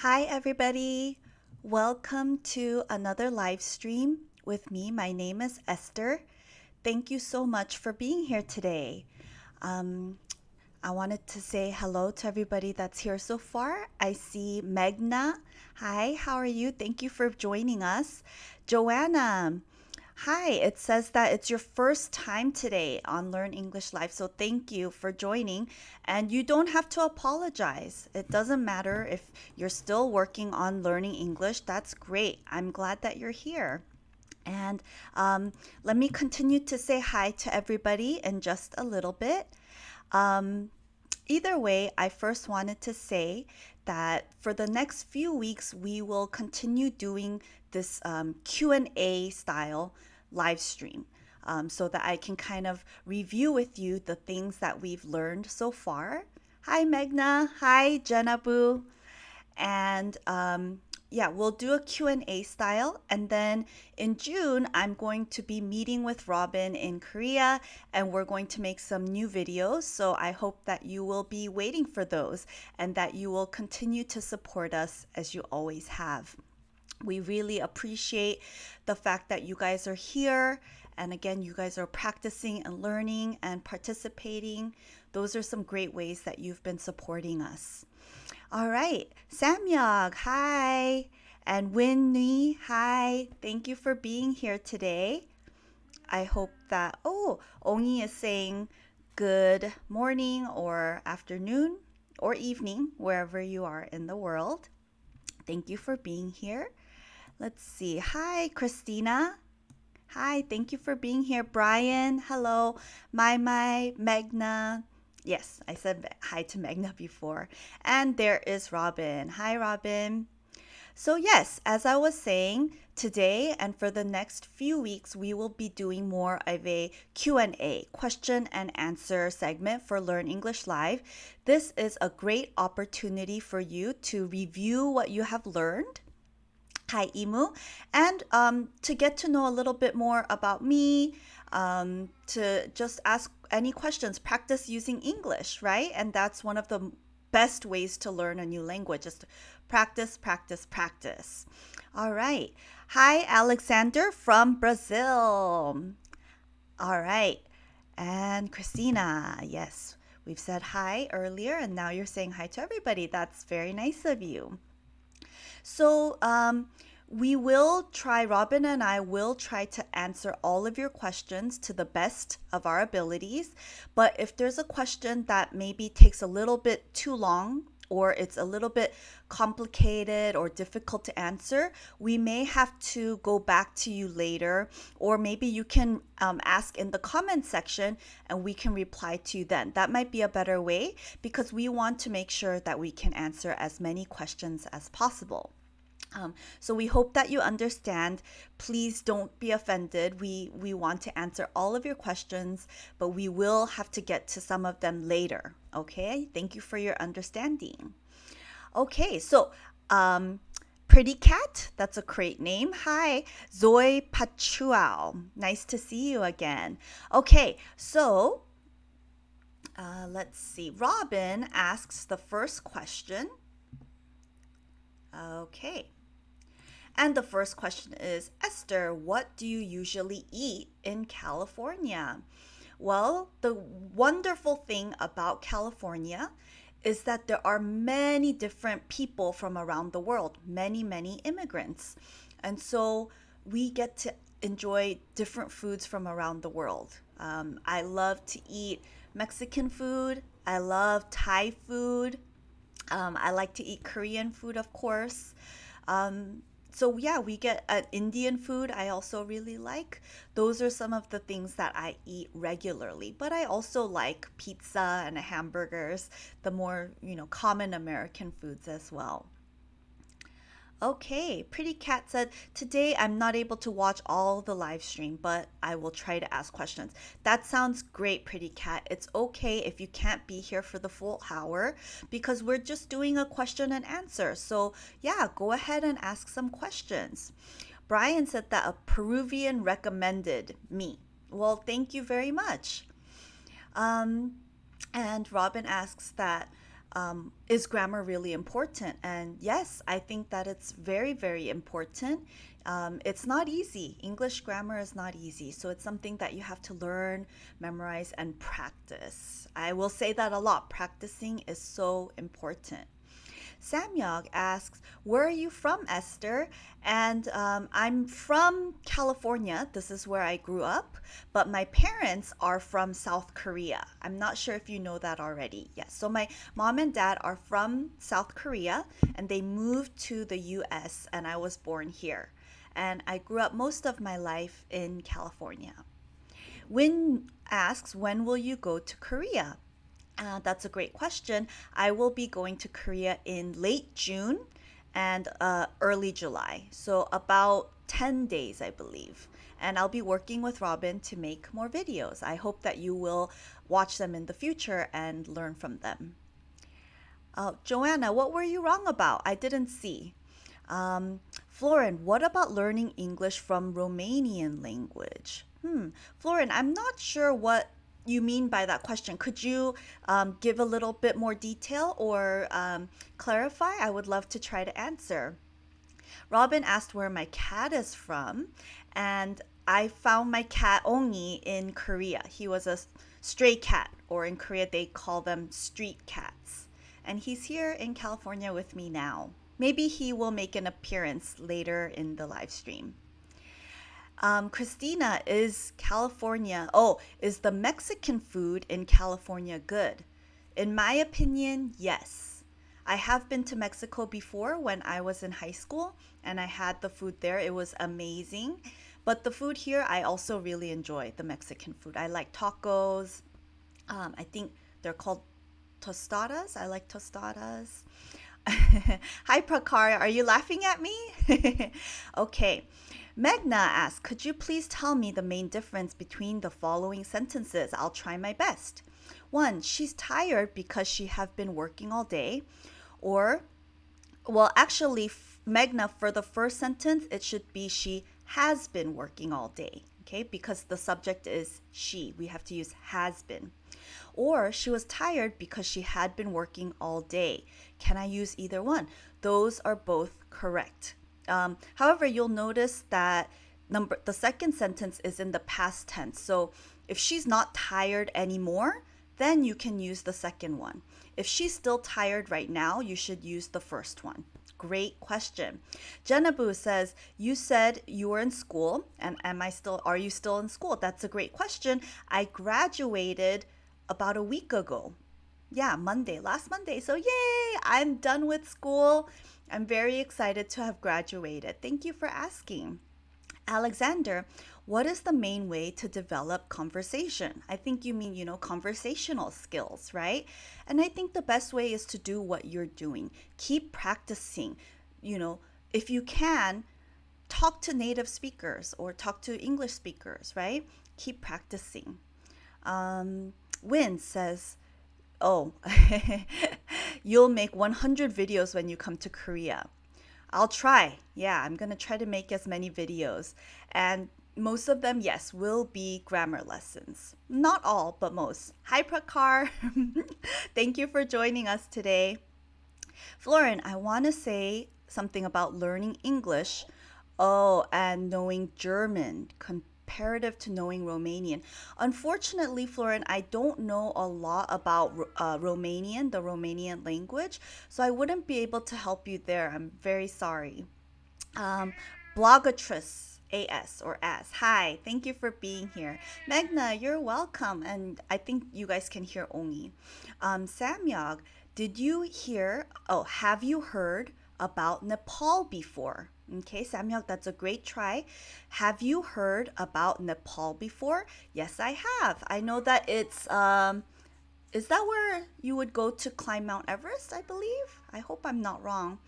Hi, everybody. Welcome to another live stream with me. My name is Esther. Thank you so much for being here today. Um, I wanted to say hello to everybody that's here so far. I see Megna. Hi, how are you? Thank you for joining us. Joanna. Hi, it says that it's your first time today on Learn English Live, so thank you for joining. And you don't have to apologize. It doesn't matter if you're still working on learning English. That's great. I'm glad that you're here. And let me continue to say hi to everybody in just a little bit. Um, Either way, I first wanted to say that for the next few weeks, we will continue doing this Q&A style live stream so that I can kind of review with you the things that we've learned so far. Hi, Megna. Hi, Jenabu. And yeah, we'll do a Q&A style. And then in June, I'm going to be meeting with Robin in Korea and we're going to make some new videos. So I hope that you will be waiting for those and that you will continue to support us as you always have. We really appreciate the fact that you guys are here. And again, you guys are practicing and learning and participating. Those are some great ways that you've been supporting us. All right, Samyuk, hi. And Winnie, hi. Thank you for being here today. I hope that, oh, Ongi is saying good morning or afternoon or evening, wherever you are in the world. Thank you for being here. Let's see. Hi, Christina. Hi, thank you for being here. Brian, hello. Mai, Magna. Yes, I said hi to Magna before. And there is Robin. Hi, Robin. So, yes, as I was saying, today and for the next few weeks, we will be doing more of a Q&A, question and answer segment for Learn English Live. This is a great opportunity for you to review what you have learned. Hi, Imu. And to get to know a little bit more about me, to just ask any questions, practice using English, right? And that's one of the best ways to learn a new language, just practice, practice, practice. All right. Hi, Alexander from Brazil. All right. And Christina, yes, we've said hi earlier, and now you're saying hi to everybody. That's very nice of you. So, we will try, Robin and I will try to answer all of your questions to the best of our abilities. But if there's a question that maybe takes a little bit too long, or it's a little bit complicated or difficult to answer, we may have to go back to you later, or maybe you can ask in the comment section and we can reply to you then. That might be a better way because we want to make sure that we can answer as many questions as possible. So we hope that you understand. Please don't be offended. We want to answer all of your questions, but we will have to get to some of them later. Okay? Thank you for your understanding. Okay, so Pretty Cat, that's a great name. Hi, Zoe Pachuao. Nice to see you again. Okay, so let's see. Robin asks the first question. Okay. And the first question is, Esther, what do you usually eat in California? Well, the wonderful thing about California is that there are many different people from around the world, many immigrants. And so we get to enjoy different foods from around the world. I love to eat Mexican food. I love Thai food. I like to eat Korean food, of course. So yeah, we get Indian food I also really like. Those are some of the things that I eat regularly. But I also like pizza and hamburgers, the more, common American foods as well. Okay, Pretty Cat said, today I'm not able to watch all the live stream, but I will try to ask questions. That sounds great, Pretty Cat. It's okay if you can't be here for the full hour because we're just doing a question and answer. So, yeah, go ahead and ask some questions. Brian said that a Peruvian recommended me. Well, thank you very much. Um, and Robin asks that Is grammar really important? And yes, I think that it's very, very important. It's not easy. English grammar is not easy. So it's something that you have to learn, memorize, and practice. I will say that a lot. Practicing is so important. Samyog asks, where are you from, Esther? And I'm from California. This is where I grew up. But my parents are from South Korea. I'm not sure if you know that already. Yes. So my mom and dad are from South Korea and they moved to the US and I was born here. And I grew up most of my life in California. Win asks, when will you go to Korea? That's a great question. I will be going to Korea in late June and early July. So about 10 days, I believe. And I'll be working with Robin to make more videos. I hope that you will watch them in the future and learn from them. Joanna, what were you wrong about? I didn't see. Florin, what about learning English from Romanian language? Florin, I'm not sure what you mean by that question. Could you give a little bit more detail or clarify? I would love to try to answer. Robin asked where my cat is from, and I found my cat Ongi in Korea. He was a stray cat, or in Korea they call them street cats. And he's here in California with me now. Maybe he will make an appearance later in the live stream. Christina, is California, is the Mexican food in California good? In my opinion, yes. I have been to Mexico before when I was in high school and I had the food there. It was amazing. But the food here, I also really enjoy the Mexican food. I like tacos. I think they're called tostadas. I like tostadas. Hi, Prakar. Are you laughing at me? Okay. Megna asks, could you please tell me the main difference between the following sentences? I'll try my best. 1, she's tired because she have been working all day. Or, well, actually, Megna, for the first sentence, it should be she has been working all day. Okay, because the subject is she. We have to use has been. Or she was tired because she had been working all day. Can I use either one? Those are both correct. However, you'll notice that the second sentence is in the past tense. So if she's not tired anymore, then you can use the second one. If she's still tired right now, you should use the first one. Great question. Jenabu says, you said you were in school, and are you still in school? That's a great question. I graduated about a week ago. Yeah, last Monday. So yay, I'm done with school. I'm very excited to have graduated. Thank you for asking. Alexander, what is the main way to develop conversation? I think you mean, conversational skills, right? And I think the best way is to do what you're doing. Keep practicing. If you can, talk to native speakers or talk to English speakers, right? Keep practicing. Win says, you'll make 100 videos when you come to Korea. I'll try. Yeah, I'm going to try to make as many videos. And most of them, yes, will be grammar lessons. Not all, but most. Hi, Prakar. Thank you for joining us today. Florin, I want to say something about learning English. And knowing German, comparative to knowing Romanian. Unfortunately, Florin, I don't know a lot about Romanian, the Romanian language, so I wouldn't be able to help you there. I'm very sorry. Blogatrice AS or as. Hi, thank you for being here. Magna, you're welcome. And I think you guys can hear Ongi. Samyog, have you heard about Nepal before? Okay, Samyog, that's a great try. Have you heard about Nepal before? Yes, I have. I know that it's, is that where you would go to climb Mount Everest, I believe? I hope I'm not wrong.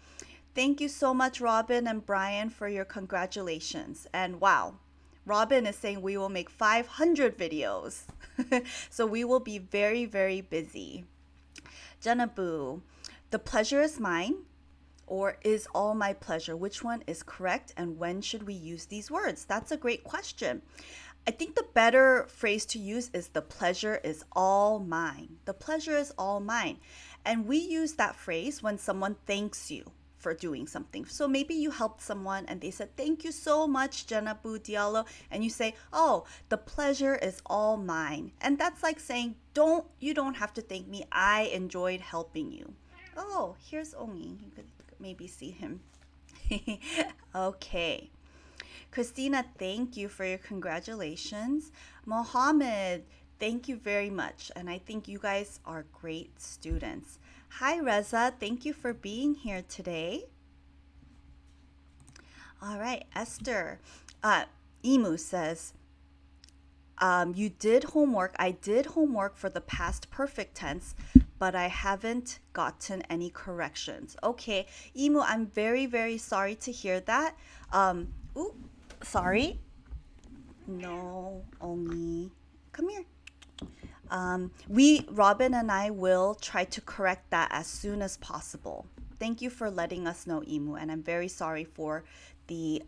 Thank you so much, Robin and Brian, for your congratulations. And wow, Robin is saying we will make 500 videos. So we will be very, very busy. Janabu, the pleasure is mine. Or is all my pleasure? Which one is correct? And when should we use these words? That's a great question. I think the better phrase to use is the pleasure is all mine. The pleasure is all mine. And we use that phrase when someone thanks you for doing something. So maybe you helped someone and they said, "Thank you so much, Janabu Diallo." And you say, "Oh, the pleasure is all mine." And that's like saying, you don't have to thank me. I enjoyed helping you. Oh, here's Ongi. You could maybe see him. Okay. Christina, thank you for your congratulations. Mohammed, thank you very much. And I think you guys are great students. Hi, Reza. Thank you for being here today. All right, Esther. Emu says, you did homework. I did homework for the past perfect tense, but I haven't gotten any corrections. Okay, Emu, I'm very, very sorry to hear that. Ooh, sorry. No, only come here. Robin and I will try to correct that as soon as possible. Thank you for letting us know, Emu, and I'm very sorry for the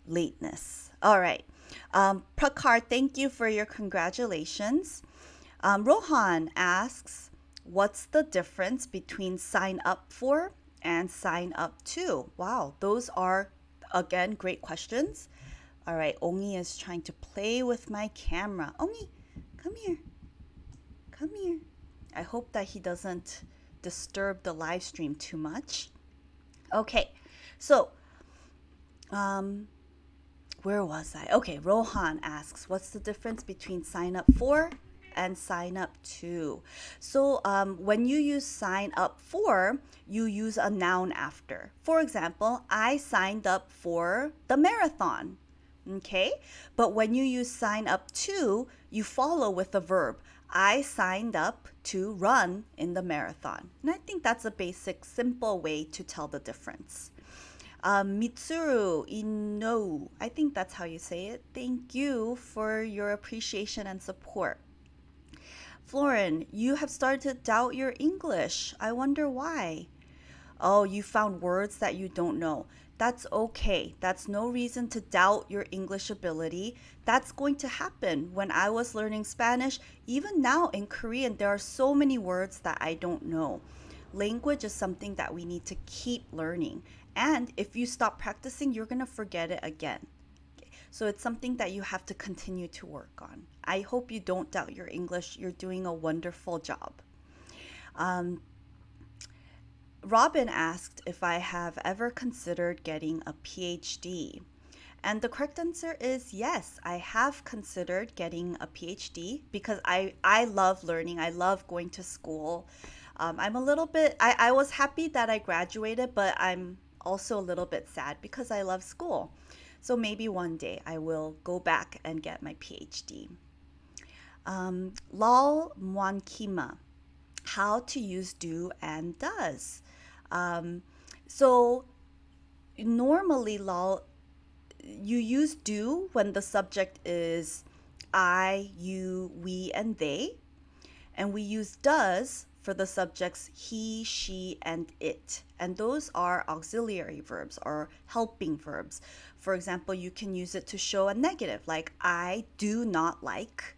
lateness. All right. Prakar, thank you for your congratulations. Rohan asks, what's the difference between sign up for and sign up to? Wow, those are, again, great questions. All right, Ongi is trying to play with my camera. Ongi, come here. Come here. I hope that he doesn't disturb the live stream too much. Okay, so where was I? Okay, Rohan asks, what's the difference between sign up for and sign up to? So when you use sign up for, you use a noun after. For example, I signed up for the marathon. Okay, but when you use sign up to, you follow with the verb. I signed up to run in the marathon. And I think that's a basic, simple way to tell the difference. Mitsuru Ino, I think that's how you say it. Thank you for your appreciation and support. Florin, you have started to doubt your English. I wonder why. Oh, you found words that you don't know. That's okay. That's no reason to doubt your English ability. That's going to happen. When I was learning Spanish, even now in Korean, there are so many words that I don't know. Language is something that we need to keep learning. And if you stop practicing, you're going to forget it again. So it's something that you have to continue to work on. I hope you don't doubt your English. You're doing a wonderful job. Robin asked if I have ever considered getting a PhD. And the correct answer is yes, I have considered getting a PhD because I love learning. I love going to school. I'm a little bit, I was happy that I graduated, but I'm also a little bit sad because I love school. So maybe one day I will go back and get my PhD. Lal Mwankima, how to use do and does. So normally, Lal, you use do when the subject is I, you, we, and they. And we use does for the subjects he, she, and it. And those are auxiliary verbs or helping verbs. For example, you can use it to show a negative, like I do not like.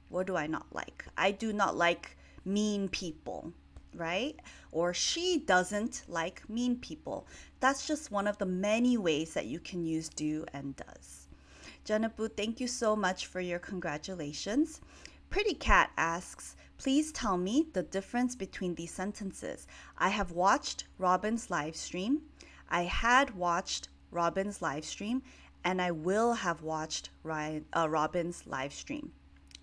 What do I not like? I do not like mean people, right? Or she doesn't like mean people. That's just one of the many ways that you can use do and does. Janabu, thank you so much for your congratulations. Pretty Cat asks, please tell me the difference between these sentences. I have watched Robin's live stream. I had watched Robin's live stream, and I will have watched Robin's live stream.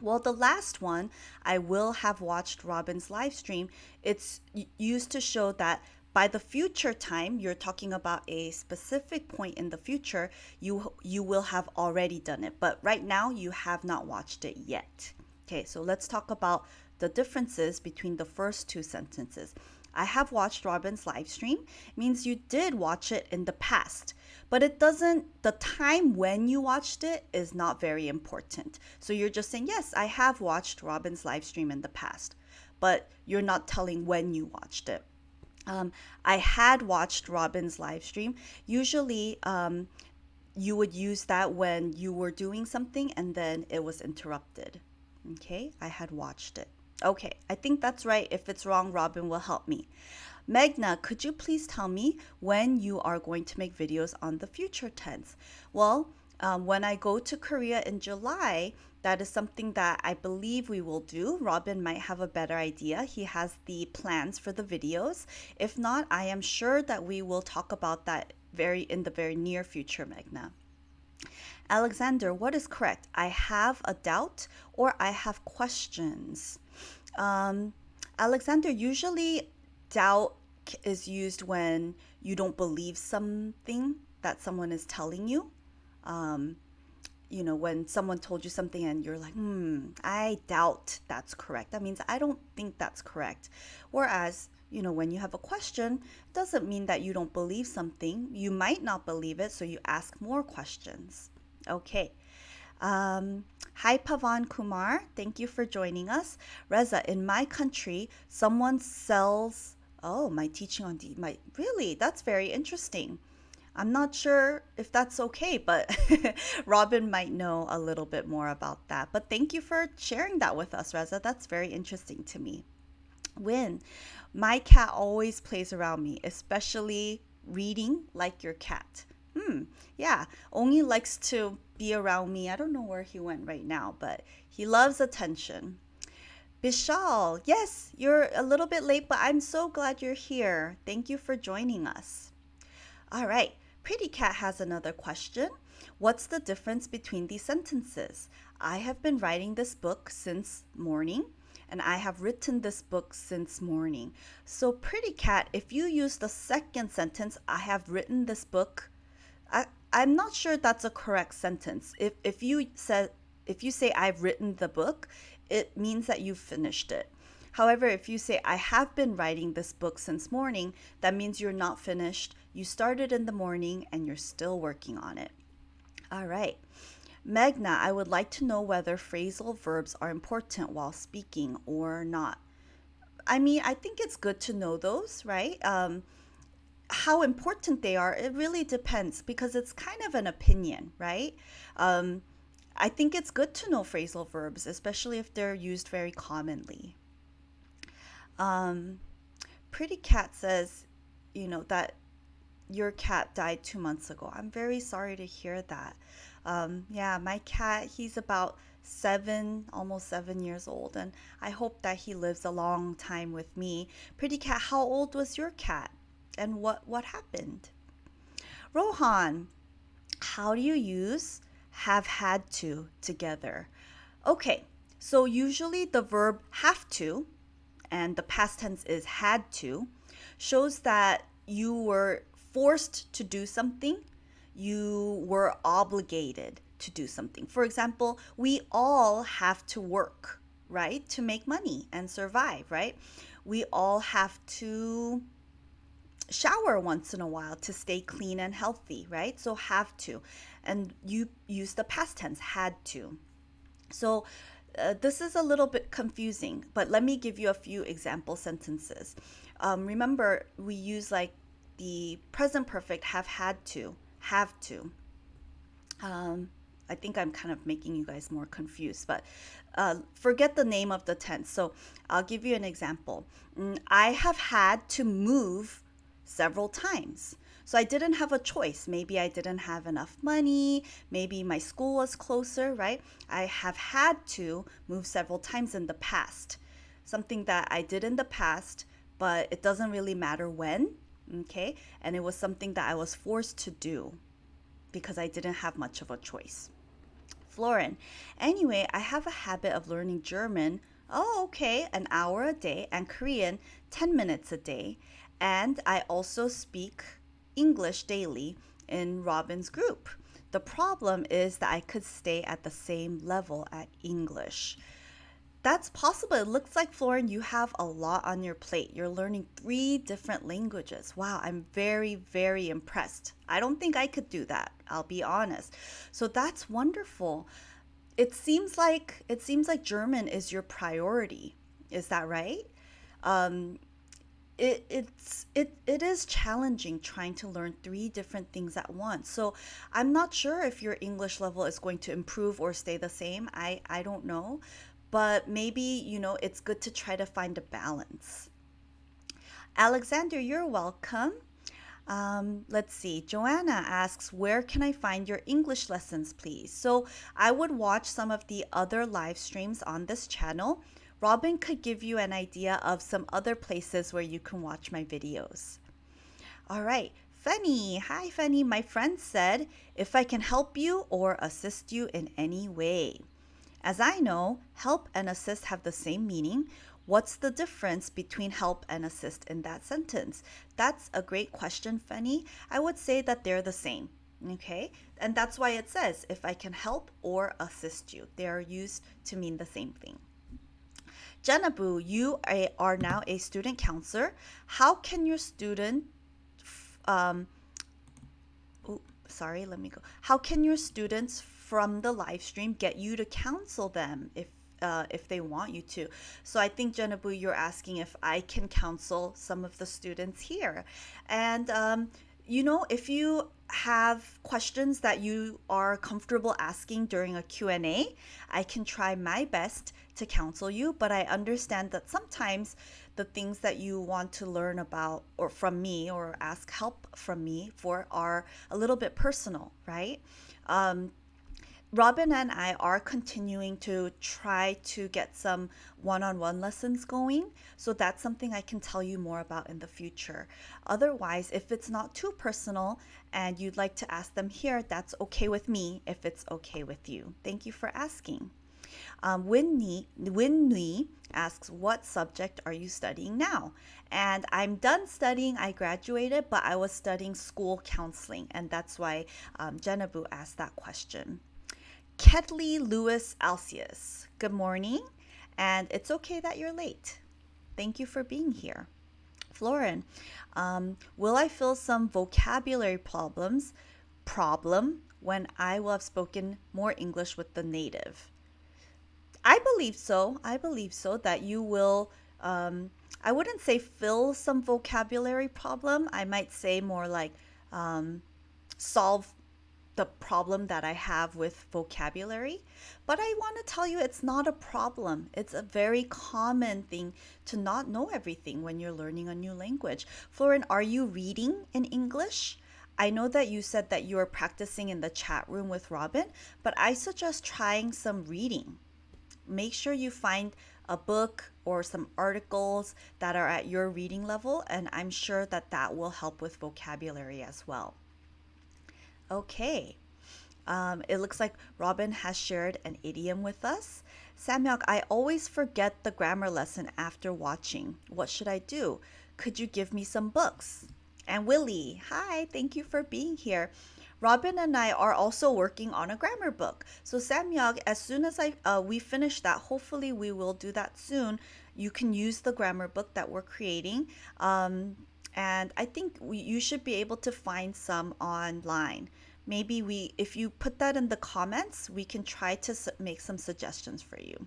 Well, the last one, I will have watched Robin's live stream, it's used to show that by the future time, you're talking about a specific point in the future, you will have already done it. But right now, you have not watched it yet. Okay, so let's talk about the differences between the first two sentences. I have watched Robin's live stream means you did watch it in the past, but it doesn't, the time when you watched it is not very important. So you're just saying, yes, I have watched Robin's live stream in the past, but you're not telling when you watched it. I had watched Robin's live stream. Usually, you would use that when you were doing something and then it was interrupted. Okay, I had watched it. Okay, I think that's right. If it's wrong, Robin will help me. Magna, could you please tell me when you are going to make videos on the future tense? Well, when I go to Korea in July, that is something that I believe we will do. Robin might have a better idea. He has the plans for the videos. If not, I am sure that we will talk about that in the very near future, Magna. Alexander, what is correct? I have a doubt or I have questions. Um, Alexander, usually doubt is used when you don't believe something that someone is telling you. Um, when someone told you something and you're like, I doubt that's correct. That means I don't think that's correct. Whereas, when you have a question, it doesn't mean that you don't believe something. You might not believe it, so you ask more questions. Okay. Hi, Pavan Kumar. Thank you for joining us. Reza, in my country, someone sells. Oh, my teaching on really? That's very interesting. I'm not sure if that's okay, but Robin might know a little bit more about that. But thank you for sharing that with us, Reza. That's very interesting to me. Win. My cat always plays around me, especially reading like your cat. Yeah, only likes to be around me. I don't know where he went right now, but he loves attention. Bishal, yes, you're a little bit late, but I'm so glad you're here. Thank you for joining us. All right, Pretty Cat has another question. What's the difference between these sentences? I have been writing this book since morning, and I have written this book since morning. So, Pretty Cat, if you use the second sentence, I have written this book, I'm not sure that's a correct sentence. If you say I've written the book, it means that you've finished it. However, if you say I have been writing this book since morning, that means you're not finished. You started in the morning and you're still working on it. All right. Magna, I would like to know whether phrasal verbs are important while speaking or not. I mean, I think it's good to know those, right? How important they are, it really depends because it's kind of an opinion, right? Um, I think it's good to know phrasal verbs, especially if they're used very commonly. Um, Pretty Cat says, that your cat died 2 months ago. I'm very sorry to hear that. Yeah, my cat, he's about 7 years old, and I hope that he lives a long time with me. Pretty Cat, how old was your cat? And what happened? Rohan, how do you use have had to together? Okay, so usually the verb have to, and the past tense is had to, shows that you were forced to do something, you were obligated to do something. For example, we all have to work, right, to make money and survive, right? We all have to shower once in a while to stay clean and healthy, right? So have to. And you use the past tense, had to. So this is a little bit confusing, but let me give you a few example sentences. Remember, we use like the present perfect have had to, have to. I think I'm kind of making you guys more confused, but forget the name of the tense. So I'll give you an example. I have had to move several times. So I didn't have a choice. Maybe I didn't have enough money. Maybe my school was closer, right? I have had to move several times in the past. Something that I did in the past, but it doesn't really matter when, okay? And it was something that I was forced to do because I didn't have much of a choice. Florin, anyway, I have a habit of learning German. Oh, okay, an hour a day, and Korean 10 minutes a day. And I also speak English daily in Robin's group. The problem is that I could stay at the same level at English. That's possible. It looks like, Florin, you have a lot on your plate. You're learning 3 different languages. Wow, I'm very, very impressed. I don't think I could do that. I'll be honest. So that's wonderful. It seems like German is your priority. Is that right? Um, it is challenging trying to learn 3 different things at once. So I'm not sure if your English level is going to improve or stay the same. I don't know. but maybe, it's good to try to find a balance. Alexander, you're welcome. Let's see. Joanna asks, where can I find your English lessons, please? So I would watch some of the other live streams on this channel. Robin could give you an idea of some other places where you can watch my videos. All right. Fanny. Hi, Fanny. My friend said, if I can help you or assist you in any way. As I know, help and assist have the same meaning. What's the difference between help and assist in that sentence? That's a great question, Fanny. I would say that they're the same. Okay? And that's why it says, if I can help or assist you. They are used to mean the same thing. Jenabu, you are now a student counselor. How can your student let me go. How can your students from the live stream get you to counsel them if they want you to? So I think, Jenabu, you're asking if I can counsel some of the students here. And, if you have questions that you are comfortable asking during a Q&A, I can try my best to counsel you, but I understand that sometimes the things that you want to learn about or from me or ask help from me for are a little bit personal, right? Robin and I are continuing to try to get some one-on-one lessons going. So that's something I can tell you more about in the future. Otherwise, if it's not too personal and you'd like to ask them here, that's okay with me if it's okay with you. Thank you for asking. Win asks, what subject are you studying now? And I'm done studying. I graduated, but I was studying school counseling. And that's why Jenabu asked that question. Ketley Lewis Alcius, good morning, and it's okay that you're late. Thank you for being here. Florin, will I feel some vocabulary problem when I will have spoken more English with the native? I believe so. That you will, I wouldn't say fill some vocabulary problem. I might say more like solve the problem that I have with vocabulary. But I want to tell you it's not a problem. It's a very common thing to not know everything when you're learning a new language. Florin, are you reading in English? I know that you said that you are practicing in the chat room with Robin, but I suggest trying some reading. Make sure you find a book or some articles that are at your reading level, and I'm sure that that will help with vocabulary as well. Okay, it looks like Robin has shared an idiom with us. Samyok, I always forget the grammar lesson after watching. What should I do? Could you give me some books? And Willie, hi, thank you for being here. Robin and I are also working on a grammar book. So Samyok, as soon as we finish that, hopefully we will do that soon. You can use the grammar book that we're creating. And I think you should be able to find some online. Maybe if you put that in the comments, we can try to make some suggestions for you.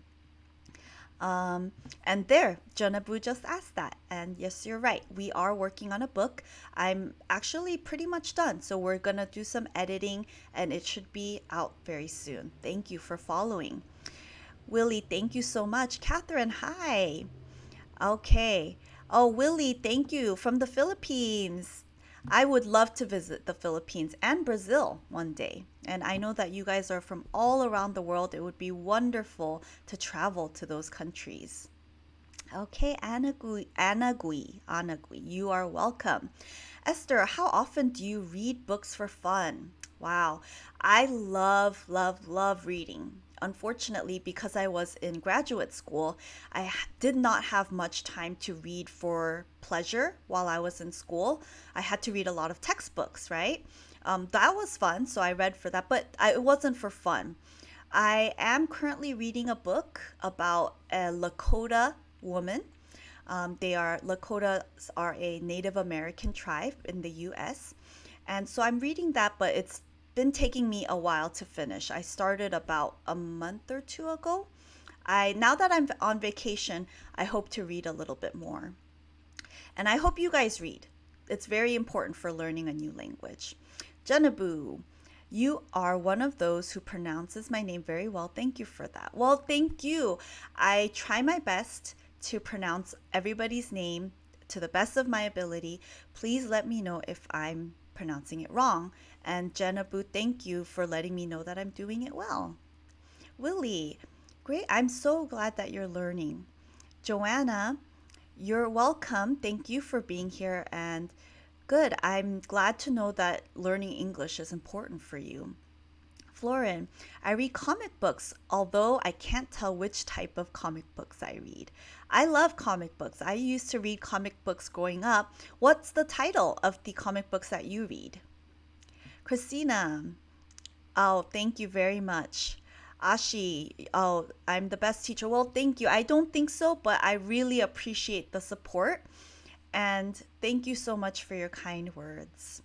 And there, Jonabu just asked that. And yes, you're right. We are working on a book. I'm actually pretty much done. So we're going to do some editing and it should be out very soon. Thank you for following. Willie, thank you so much. Catherine, hi. Okay. Oh, Willie, thank you from the Philippines. I would love to visit the Philippines and Brazil one day. And I know that you guys are from all around the world. It would be wonderful to travel to those countries. Okay, Anagui, you are welcome. Esther, how often do you read books for fun? Wow, I love, love, love reading. Unfortunately, because I was in graduate school, I did not have much time to read for pleasure while I was in school. I had to read a lot of textbooks, right? That was fun, so I read for that, but it wasn't for fun. I am currently reading a book about a Lakota woman. Lakotas are a Native American tribe in the US. And so I'm reading that, but it's been taking me a while to finish. I started about a month or two ago. Now that I'm on vacation, I hope to read a little bit more. And I hope you guys read. It's very important for learning a new language. Jenabu, You are one of those who pronounces my name very well. Thank you for that. Well, thank you. I try my best to pronounce everybody's name to the best of my ability. Please let me know if I'm pronouncing it wrong. And Jenna Boo, thank you for letting me know that I'm doing it well. Willie, great. I'm so glad that you're learning. Joanna, you're welcome. Thank you for being here. And good. I'm glad to know that learning English is important for you. Florin, I read comic books, although I can't tell which type of comic books I read. I love comic books. I used to read comic books growing up. What's the title of the comic books that you read? Christina, oh, thank you very much. Ashi, oh, I'm the best teacher. Well, thank you. I don't think so, but I really appreciate the support. And thank you so much for your kind words.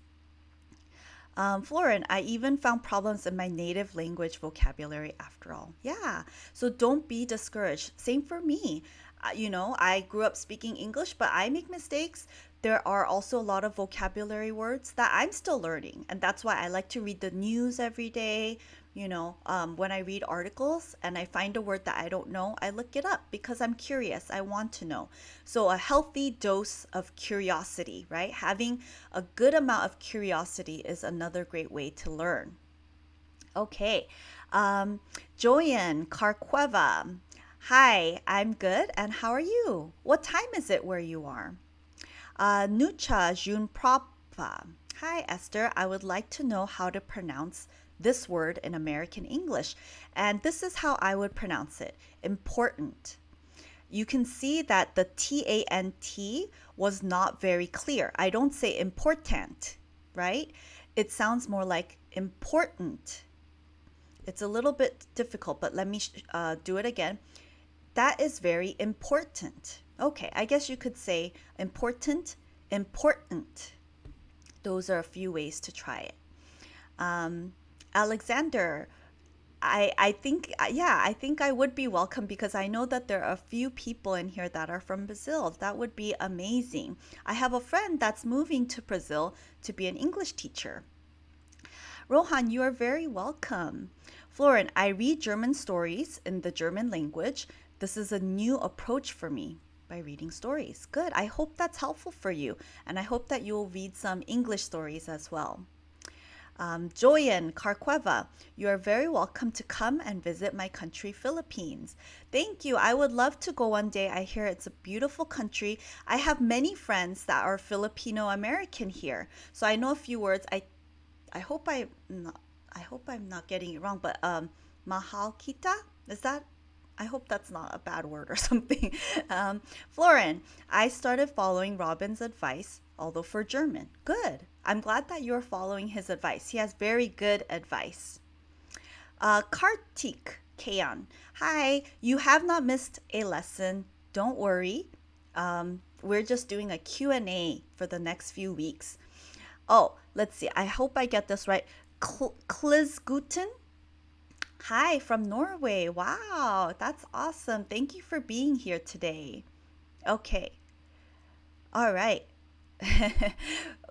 Florin, I even found problems in my native language vocabulary after all. Yeah, so don't be discouraged. Same for me. I grew up speaking English, but I make mistakes. There are also a lot of vocabulary words that I'm still learning. And that's why I like to read the news every day. When I read articles and I find a word that I don't know, I look it up because I'm curious. I want to know. So, a healthy dose of curiosity, right? Having a good amount of curiosity is another great way to learn. Okay. Um, Joyan Karqueva. Hi, I'm good. And how are you? What time is it where you are? Nucha Junprapa. Hi, Esther. I would like to know how to pronounce this word in American English. And this is how I would pronounce it: important. You can see that the TANT was not very clear. I don't say important, right? It sounds more like important. It's a little bit difficult, but let me do it again. That is very important. Okay, I guess you could say important, important. Those are a few ways to try it. Alexander, I think, yeah, I think I would be welcome because I know that there are a few people in here that are from Brazil. That would be amazing. I have a friend that's moving to Brazil to be an English teacher. Rohan, you are very welcome. Florin, I read German stories in the German language. This is a new approach for me by reading stories. Good. I hope that's helpful for you. And I hope that you'll read some English stories as well. Joyan Karqueva, you are very welcome to come and visit my country, Philippines. Thank you. I would love to go one day. I hear it's a beautiful country. I have many friends that are Filipino American here, so I know a few words. I hope I'm not getting it wrong, but mahal kita, is that? I hope that's not a bad word or something. Florin, I started following Robin's advice, although for German. Good. I'm glad that you're following his advice. He has very good advice. Kartik Kayan, hi. You have not missed a lesson. Don't worry. We're just doing a Q&A for the next few weeks. Oh, let's see. I hope I get this right. Klizguten? Hi from Norway. Wow, that's awesome. Thank you for being here today. Okay. All right.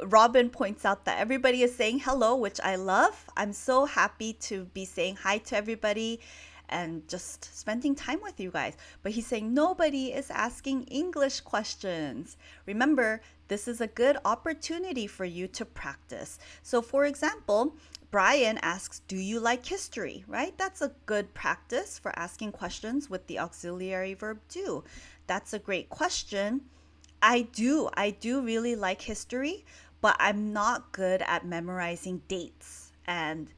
Robin points out that everybody is saying hello, which I love. I'm so happy to be saying hi to everybody and just spending time with you guys. But he's saying nobody is asking English questions. Remember, this is a good opportunity for you to practice. So, for example, Brian asks, do you like history, right? That's a good practice for asking questions with the auxiliary verb do. That's a great question. I do really like history, but I'm not good at memorizing dates and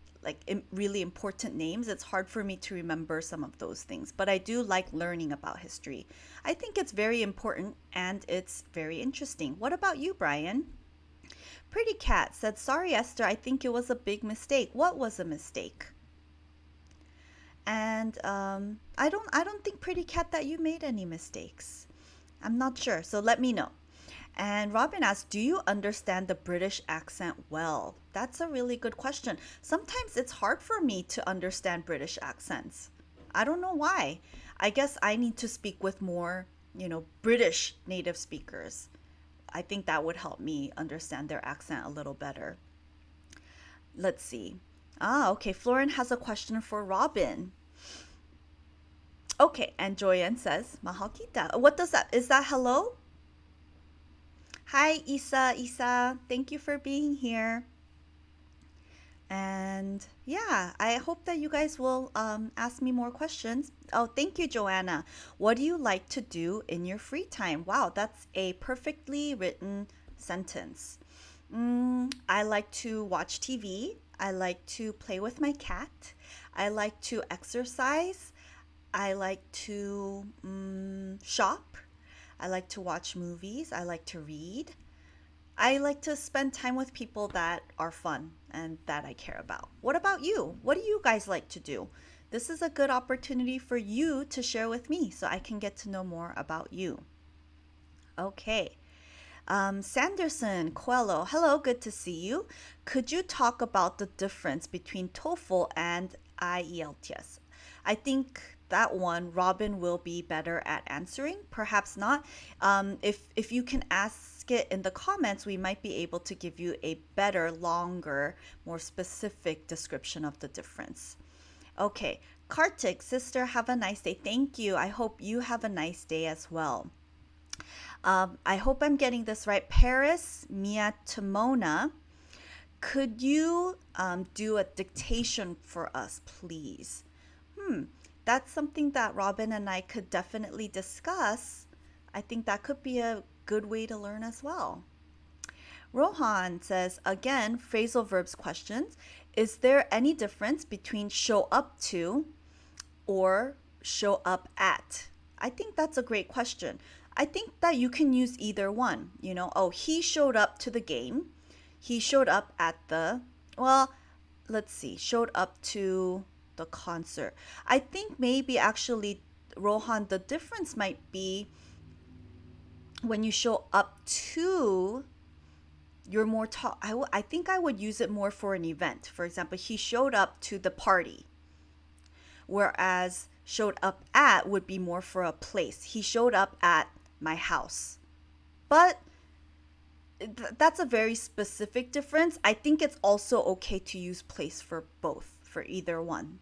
really important names. It's hard for me to remember some of those things, but I do like learning about history. I think it's very important and it's very interesting. What about you, Brian? Pretty Cat said, sorry, Esther, I think it was a big mistake. What was a mistake? And I don't think, Pretty Cat, that you made any mistakes. I'm not sure, so let me know. And Robin asked, do you understand the British accent well? That's a really good question. Sometimes it's hard for me to understand British accents. I don't know why. I guess I need to speak with more, British native speakers. I think that would help me understand their accent a little better. Let's see. Ah, okay. Florin has a question for Robin. Okay, and Joyanne says, Mahal kita. What does that, is that hello? Hi, Isa. Thank you for being here. And yeah, I hope that you guys will ask me more questions. Oh, thank you, Joanna. What do you like to do in your free time? Wow, that's a perfectly written sentence. I like to watch TV. I like to play with my cat. I like to exercise. I like to shop. I like to watch movies. I like to read. I like to spend time with people that are fun and that I care about. What about you? What do you guys like to do? This is a good opportunity for you to share with me so I can get to know more about you. Okay. Sanderson Coelho, hello, good to see you. Could you talk about the difference between TOEFL and IELTS? I think that one Robin will be better at answering. Perhaps not. If you can ask it in the comments, we might be able to give you a better, longer, more specific description of the difference. Okay, Kartik, sister, have a nice day. Thank you. I hope you have a nice day as well. I hope I'm getting this right. Paris Mia Timona, could you do a dictation for us, please? Hmm, that's something that Robin and I could definitely discuss. I think that could be a good way to learn as well. Rohan says, again, phrasal verbs questions. Is there any difference between show up to or show up at? I think that's a great question. I think that you can use either one. Oh, he showed up to the game. He showed up at the, well, let's see, showed up to the concert. I think maybe actually, Rohan, the difference might be when you show up to, you're more I think I would use it more for an event. For example, he showed up to the party, whereas showed up at would be more for a place. He showed up at my house. But that's a very specific difference. I think it's also okay to use place for both, for either one.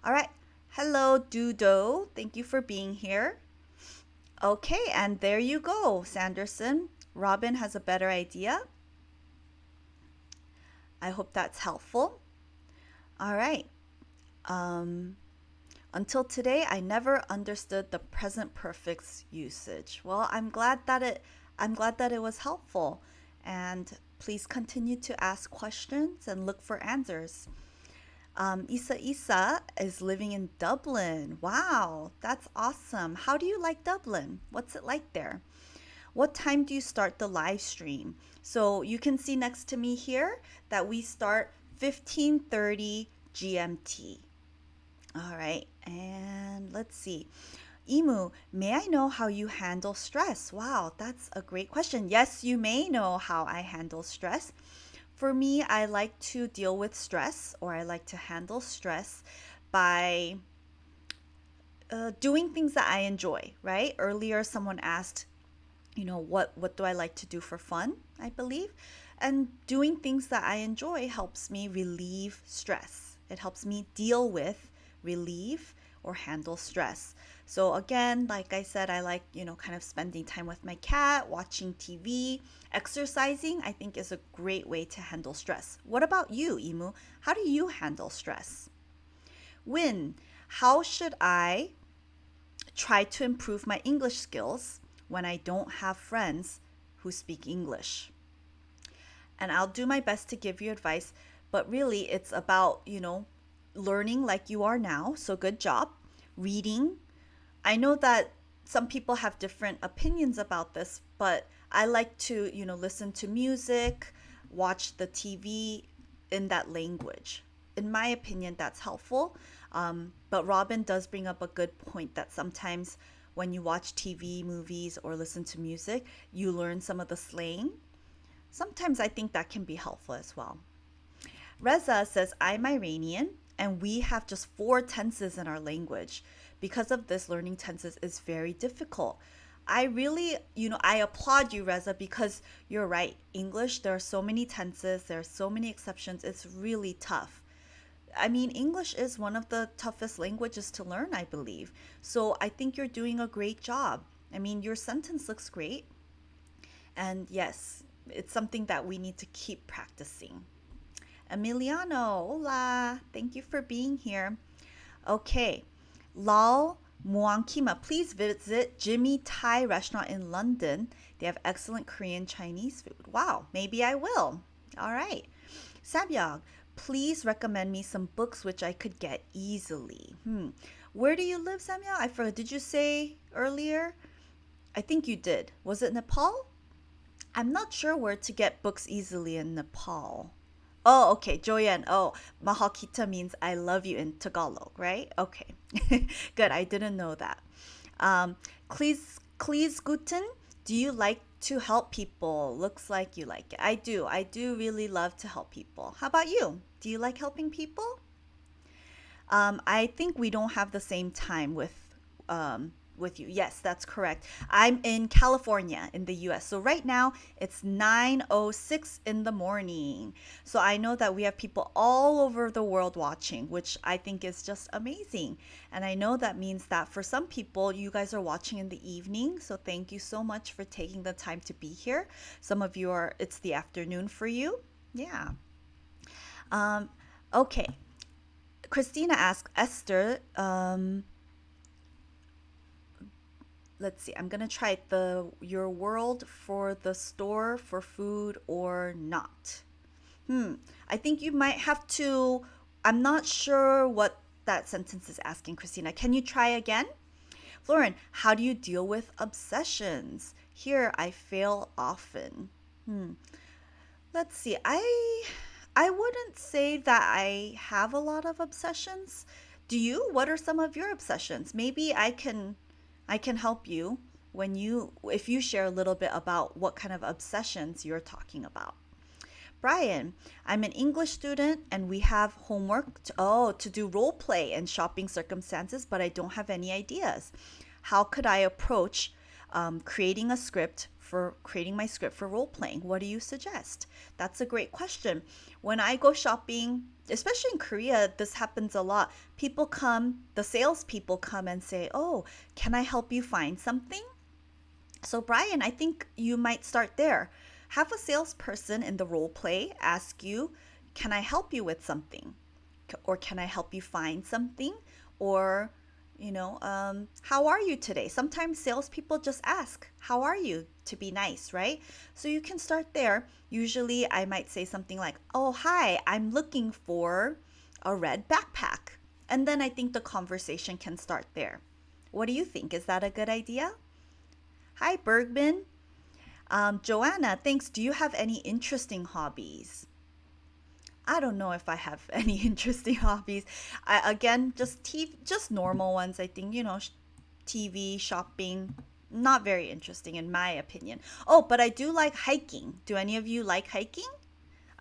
All right. Hello, Dudo. Thank you for being here. Okay, and there you go, Sanderson. Robin has a better idea. I hope that's helpful. All right. Um, Until today, I never understood the present perfect's usage. Well, I'm glad that it was helpful. And please continue to ask questions and look for answers. Isa is living in Dublin. Wow, that's awesome. How do you like Dublin? What's it like there? What time do you start the live stream? So you can see next to me here that we start 15:30 GMT. All right, and let's see. Imu, may I know how you handle stress? Wow, that's a great question. Yes, you may know how I handle stress. For me, I like to deal with stress, or I like to handle stress by doing things that I enjoy, right? Earlier, someone asked, what do I like to do for fun, I believe. And doing things that I enjoy helps me relieve stress. It helps me deal with, relieve, or handle stress. So again, like I said, I like, kind of spending time with my cat, watching TV, exercising, I think is a great way to handle stress. What about you, Imu? How do you handle stress? Win, how should I try to improve my English skills when I don't have friends who speak English? And I'll do my best to give you advice, but really it's about, learning like you are now. So good job. Reading. I know that some people have different opinions about this, but I like to, listen to music, watch the TV in that language. In my opinion, that's helpful. But Robin does bring up a good point that sometimes when you watch TV, movies, or listen to music, you learn some of the slang. Sometimes I think that can be helpful as well. Reza says, I'm Iranian and we have just 4 tenses in our language. Because of this, learning tenses is very difficult. I really, I applaud you, Reza, because you're right. English, there are so many tenses, there are so many exceptions. It's really tough. I mean, English is one of the toughest languages to learn, I believe. So I think you're doing a great job. I mean, your sentence looks great. And yes, it's something that we need to keep practicing. Emiliano, hola. Thank you for being here. Okay. Lal Muankima, please visit Jimmy Thai restaurant in London. They have excellent Korean Chinese food. Wow, maybe I will. All right. Sabyog, please recommend me some books which I could get easily. Where do you live, Samuel? I forgot. Did you say earlier? I think you did. Was it Nepal? I'm not sure where to get books easily in Nepal. Oh, okay, Joyen. Oh, mahal kita means I love you in Tagalog, right? Okay. Good. I didn't know that. Please Guten, do you like to help people? Looks like you like it. I do. I do really love to help people. How about you? Do you like helping people? I think we don't have the same time with you. Yes, that's correct. I'm in California in the US. So right now it's 9:06 in the morning. So I know that we have people all over the world watching, which I think is just amazing. And I know that means that for some people you guys are watching in the evening. So thank you so much for taking the time to be here. Some of you are it's the afternoon for you. Yeah. Um okay. Christina asked Esther, let's see. I'm gonna try the your world for the store for food or not. Hmm. I think you might have to. I'm not sure what that sentence is asking, Christina. Can you try again? Lauren, how do you deal with obsessions? Here, I fail often. Hmm. Let's see. I wouldn't say that I have a lot of obsessions. Do you? What are some of your obsessions? Maybe I can help you when you if you share a little bit about what kind of obsessions you're talking about. Brian, I'm an English student and we have homework to do role play and shopping circumstances, but I don't have any ideas. How could I approach creating my script for role playing? What do you suggest? That's a great question. When I go shopping, especially in Korea, this happens a lot. The salespeople come and say, "Oh, can I help you find something?" So, Brian, I think you might start there. Have a salesperson in the role play ask you, "Can I help you with something?" Or "Can I help you find something?" Or, "How are you today?" Sometimes salespeople just ask, "How are you?" to be nice, right? So you can start there. Usually I might say something like, "Oh, hi, I'm looking for a red backpack." And then I think the conversation can start there. What do you think? Is that a good idea? Hi, Bergman. Joanna, thanks. Do you have any interesting hobbies? I don't know if I have any interesting hobbies. Again, just normal ones. I think, TV, shopping, not very interesting in my opinion. Oh, but I do like hiking. Do any of you like hiking?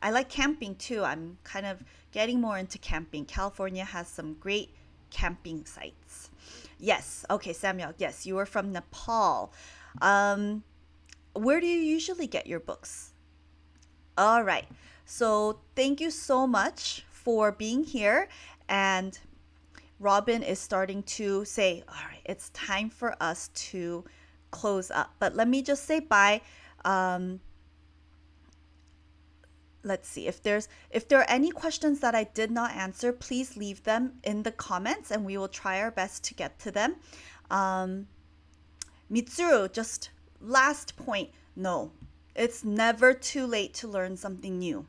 I like camping too. I'm kind of getting more into camping. California has some great camping sites. Yes. Okay, Samuel. Yes, you are from Nepal. Um, where do you usually get your books? All right. So thank you so much for being here. And Robin is starting to say, all right, it's time for us to close up. But let me just say bye. Um, let's see if there are any questions that I did not answer, please leave them in the comments and we will try our best to get to them. Um, Mitsuru, just last point. No, it's never too late to learn something new.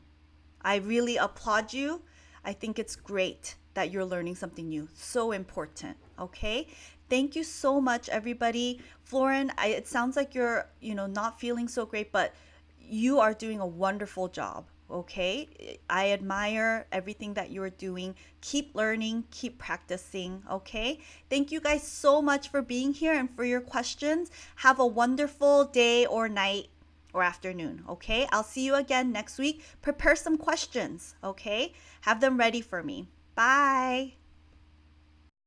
I really applaud you. I think it's great that you're learning something new. So important. Okay. Thank you so much, everybody. Florin, it sounds like you're, not feeling so great, but you are doing a wonderful job. Okay. I admire everything that you're doing. Keep learning, keep practicing. Okay. Thank you guys so much for being here and for your questions. Have a wonderful day or night or afternoon. Okay. I'll see you again next week. Prepare some questions. Okay. Have them ready for me. Bye.